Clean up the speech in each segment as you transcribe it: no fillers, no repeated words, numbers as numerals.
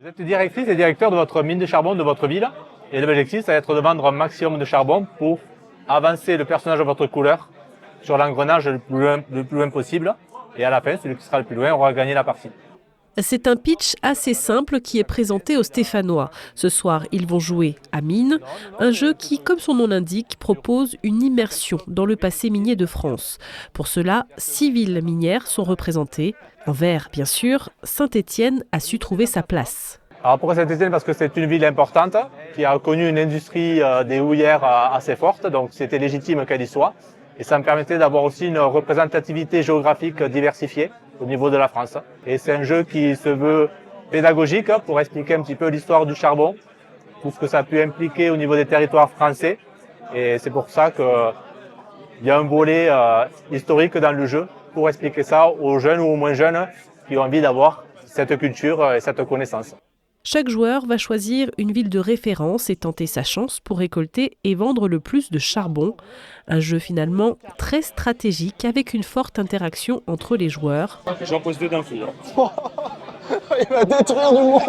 Vous êtes directrice et directeur de votre mine de charbon de votre ville. Et l'objectif, ça va être de vendre un maximum de charbon pour avancer le personnage de votre couleur sur l'engrenage le plus loin possible. Et à la fin, celui qui sera le plus loin aura gagné la partie. C'est un pitch assez simple qui est présenté aux Stéphanois. Ce soir, ils vont jouer à Mine, un jeu qui, comme son nom l'indique, propose une immersion dans le passé minier de France. Pour cela, 6 villes minières sont représentées. En vert, bien sûr, Saint-Étienne a su trouver sa place. Alors pourquoi Saint-Étienne? Parce que c'est une ville importante qui a connu une industrie des houillères assez forte, donc c'était légitime qu'elle y soit. Et ça me permettait d'avoir aussi une représentativité géographique diversifiée au niveau de la France. Et c'est un jeu qui se veut pédagogique pour expliquer un petit peu l'histoire du charbon, tout ce que ça a pu impliquer au niveau des territoires français. Et c'est pour ça qu'il y a un volet historique dans le jeu pour expliquer ça aux jeunes ou aux moins jeunes qui ont envie d'avoir cette culture et cette connaissance. Chaque joueur va choisir une ville de référence et tenter sa chance pour récolter et vendre le plus de charbon. Un jeu finalement très stratégique avec une forte interaction entre les joueurs. J'en pose 2 d'un coup. Il va détruire du monde.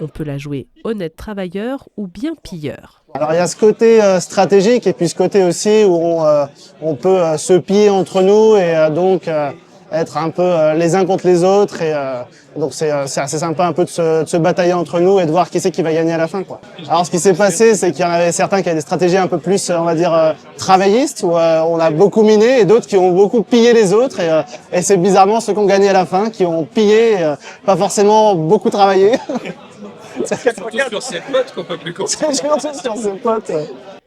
On peut la jouer honnête travailleur ou bien pilleur. Alors il y a ce côté stratégique et puis ce côté aussi où on peut se piller entre nous et donc être un peu les uns contre les autres et donc c'est assez sympa un peu de se batailler entre nous et de voir qui c'est qui va gagner à la fin, quoi. Alors ce qui s'est passé, c'est qu'il y en avait certains qui avaient des stratégies un peu plus, on va dire, travaillistes, où on a beaucoup miné et d'autres qui ont beaucoup pillé les autres et c'est bizarrement ceux qui ont gagné à la fin, qui ont pillé, pas forcément beaucoup travaillé. C'est surtout sur ses potes qu'on peut plus comprendre. C'est surtout sur ses potes.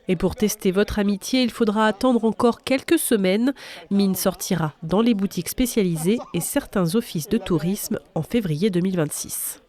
Et pour tester votre amitié, il faudra attendre encore quelques semaines. Mine sortira dans les boutiques spécialisées et certains offices de tourisme en février 2026.